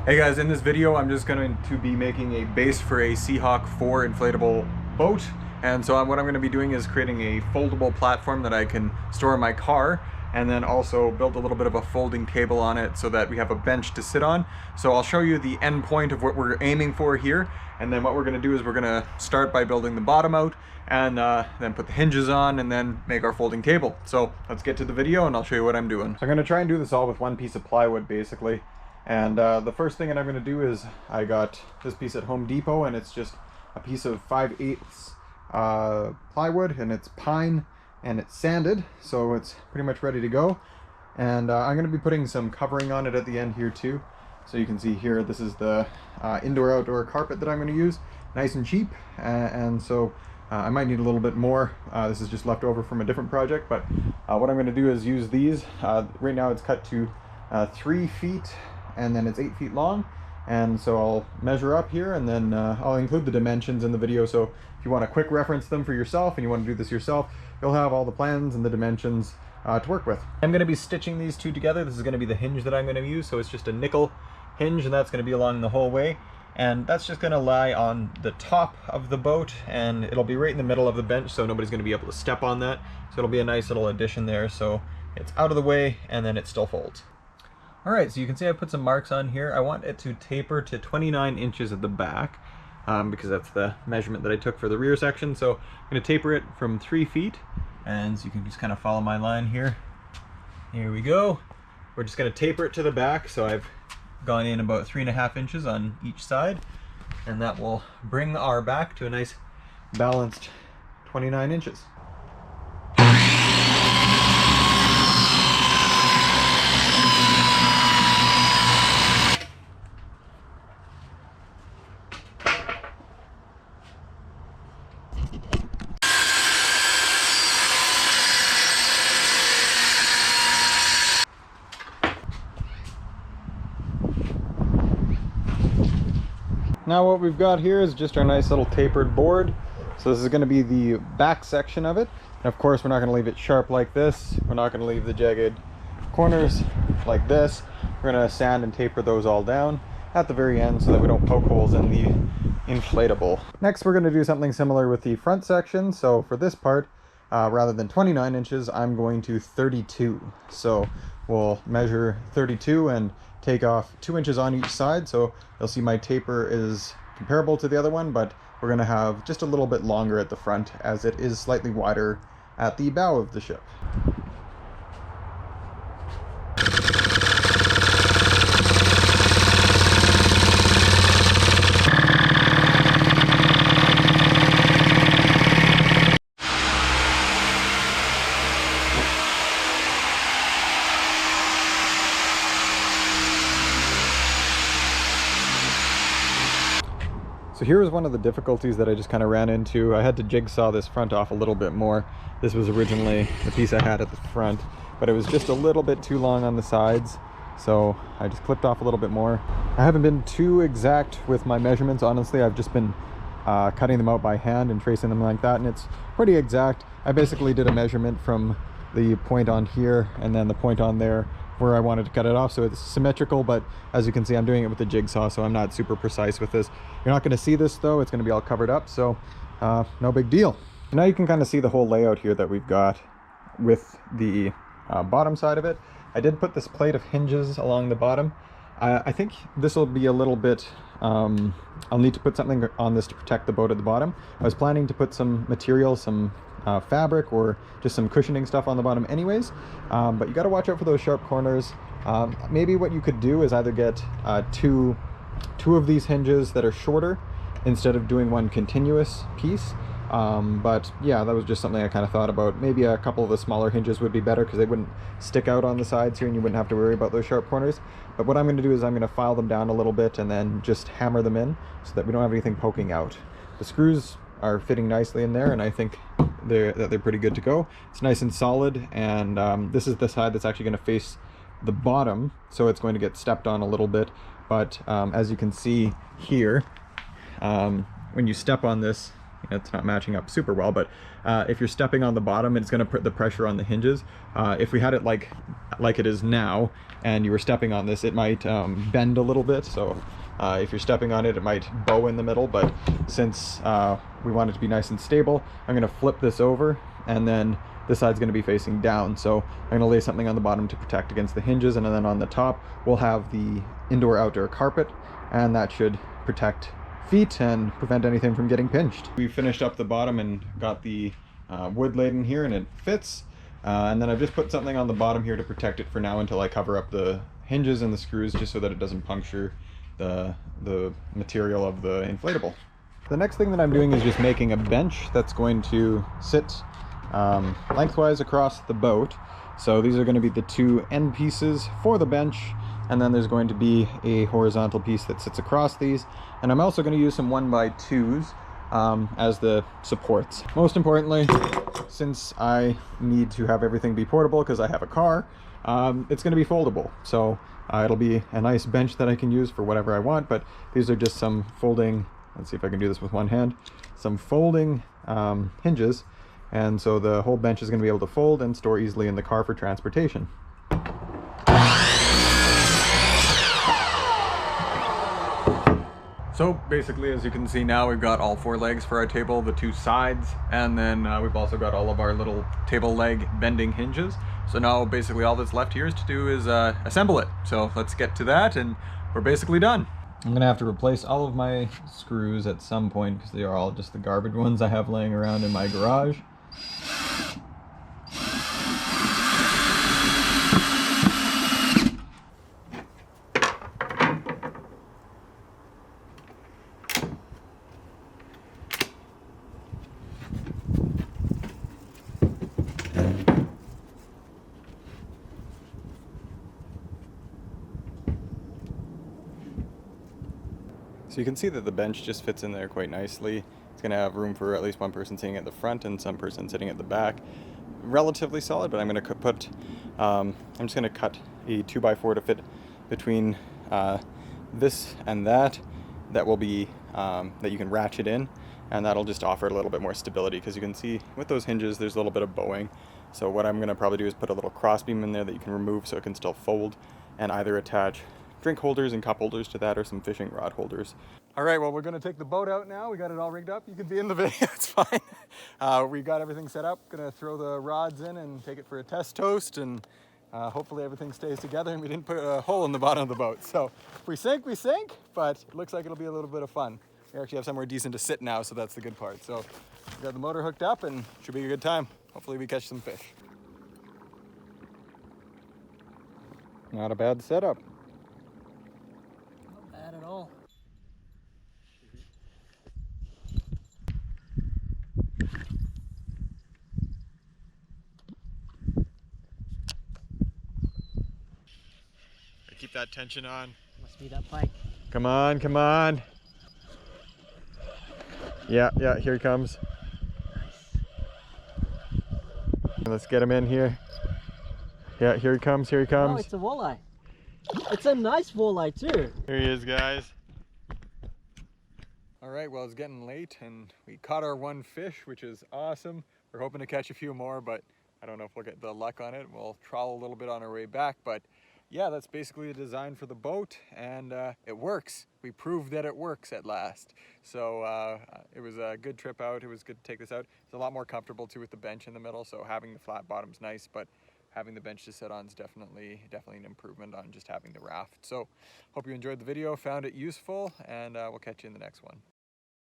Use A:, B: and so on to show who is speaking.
A: Hey guys, in this video I'm just going to be making a base for a Seahawk 4 inflatable boat. And so what I'm going to be doing is creating a foldable platform that I can store in my car, and then also build a little bit of a folding table on it so that we have a bench to sit on. So I'll show you the end point of what we're aiming for here, and then what we're going to do is we're going to start by building the bottom out, and then put the hinges on, and then make our folding table. So let's get to the video and I'll show you what I'm doing. So I'm going to try and do this all with one piece of plywood basically. And the first thing that I'm going to do is I got this piece at Home Depot, and it's just a piece of 5/8 plywood, and it's pine and it's sanded, so it's pretty much ready to go. And I'm going to be putting some covering on it at the end here too. So you can see here, this is the indoor-outdoor carpet that I'm going to use, nice and cheap, and so I might need a little bit more. This is just left over from a different project, but what I'm going to do is use these. Right now it's cut to 3 feet, and then it's 8 feet long, and so I'll measure up here, and then I'll include the dimensions in the video, so if you want to quick reference them for yourself and you want to do this yourself, you'll have all the plans and the dimensions to work with. I'm going to be stitching these two together. This is going to be the hinge that I'm going to use, so it's just a nickel hinge, and that's going to be along the whole way, and that's just going to lie on the top of the boat, and it'll be right in the middle of the bench, so nobody's going to be able to step on that. So it'll be a nice little addition there, so it's out of the way and then it still folds. Alright, so you can see I put some marks on here. I want it to taper to 29 inches at the back, because that's the measurement that I took for the rear section. So I'm going to taper it from 3 feet, and so you can just kind of follow my line here. Here we go. We're just going to taper it to the back, so I've gone in about 3.5 inches on each side, and that will bring our back to a nice balanced 29 inches. Now what we've got here is just our nice little tapered board. So this is going to be the back section of it. And of course we're not going to leave it sharp like this. We're not going to leave the jagged corners like this. We're going to sand and taper those all down at the very end so that we don't poke holes in the inflatable. Next we're going to do something similar with the front section. So for this part, rather than 29 inches, I'm going to 32. So we'll measure 32 and take off 2 inches on each side, so you'll see my taper is comparable to the other one, but we're going to have just a little bit longer at the front as it is slightly wider at the bow of the ship. So here was one of the difficulties that I just kind of ran into. I had to jigsaw this front off a little bit more. This was originally the piece I had at the front, but it was just a little bit too long on the sides, so I just clipped off a little bit more. I haven't been too exact with my measurements, honestly. I've just been cutting them out by hand and tracing them like that, and it's pretty exact. I basically did a measurement from the point on here and then the point on there where I wanted to cut it off, so it's symmetrical, but as you can see I'm doing it with a jigsaw, so I'm not super precise with this. You're not going to see this though, it's going to be all covered up, so no big deal. Now you can kind of see the whole layout here that we've got with the bottom side of it. I did put this plate of hinges along the bottom. I think this will be a little bit, I'll need to put something on this to protect the boat at the bottom. I was planning to put some material, some fabric or just some cushioning stuff on the bottom anyways, but you got to watch out for those sharp corners. Maybe what you could do is either get two of these hinges that are shorter instead of doing one continuous piece. But yeah, that was just something I kind of thought about. Maybe a couple of the smaller hinges would be better because they wouldn't stick out on the sides here and you wouldn't have to worry about those sharp corners. But what I'm going to do is I'm going to file them down a little bit and then just hammer them in so that we don't have anything poking out. The screws are fitting nicely in there, and I think they're pretty good to go. It's nice and solid, and this is the side that's actually going to face the bottom, so it's going to get stepped on a little bit. But as you can see here, when you step on this, it's not matching up super well, but if you're stepping on the bottom, it's going to put the pressure on the hinges. If we had it like it is now, and you were stepping on this, it might bend a little bit. So if you're stepping on it, it might bow in the middle. But since we want it to be nice and stable, I'm going to flip this over, and then this side's going to be facing down. So I'm going to lay something on the bottom to protect against the hinges, and then on the top we'll have the indoor-outdoor carpet, and that should protect feet and prevent anything from getting pinched. We finished up the bottom and got the wood laid in here, and it fits. And then I've just put something on the bottom here to protect it for now until I cover up the hinges and the screws, just so that it doesn't puncture the material of the inflatable. The next thing that I'm doing is just making a bench that's going to sit lengthwise across the boat. So these are going to be the two end pieces for the bench, and then there's going to be a horizontal piece that sits across these. And I'm also going to use some 1x2s as the supports. Most importantly, since I need to have everything be portable because I have a car, it's going to be foldable. So it'll be a nice bench that I can use for whatever I want. But these are just some folding, let's see if I can do this with one hand, some folding hinges. And so the whole bench is going to be able to fold and store easily in the car for transportation. So basically, as you can see now, we've got all 4 legs for our table, the 2 sides, and then we've also got all of our little table leg bending hinges. So now basically all that's left here is to do is assemble it. So let's get to that, and we're basically done. I'm gonna have to replace all of my screws at some point because they are all just the garbage ones I have laying around in my garage. So you can see that the bench just fits in there quite nicely. It's going to have room for at least one person sitting at the front and some person sitting at the back. Relatively solid, but I'm going to put, I'm just going to cut a 2x4 to fit between this and that. That will be, that you can ratchet in, and that'll just offer a little bit more stability, because you can see with those hinges there's a little bit of bowing. So what I'm going to probably do is put a little crossbeam in there that you can remove so it can still fold, and either attach drink holders and cup holders to that, or some fishing rod holders. All right, well, we're gonna take the boat out now. We got it all rigged up. You can be in the video, it's fine. We got everything set up. Gonna throw the rods in and take it for a test toast, and hopefully everything stays together and we didn't put a hole in the bottom of the boat. So if we sink, but it looks like it'll be a little bit of fun. We actually have somewhere decent to sit now, so that's the good part. So we got the motor hooked up and should be a good time. Hopefully we catch some fish. Not a bad setup.
B: At all.
A: Keep that tension on.
B: Must be that pike.
A: Come on, come on. Yeah, here he comes.
B: Nice.
A: Let's get him in here. Yeah, here he comes, here he comes.
B: Oh, it's a walleye. It's a nice walleye too.
A: Here he is, guys. All right, well, it's getting late and we caught our 1 fish, which is awesome. We're hoping to catch a few more, but I don't know if we'll get the luck on it. We'll trawl a little bit on our way back, but yeah, that's basically the design for the boat, and it works. We proved that it works at last. So it was a good trip out. It was good to take this out. It's a lot more comfortable too with the bench in the middle, so having the flat bottom's nice, but having the bench to sit on is definitely an improvement on just having the raft. So hope you enjoyed the video, found it useful, and we'll catch you in the next one.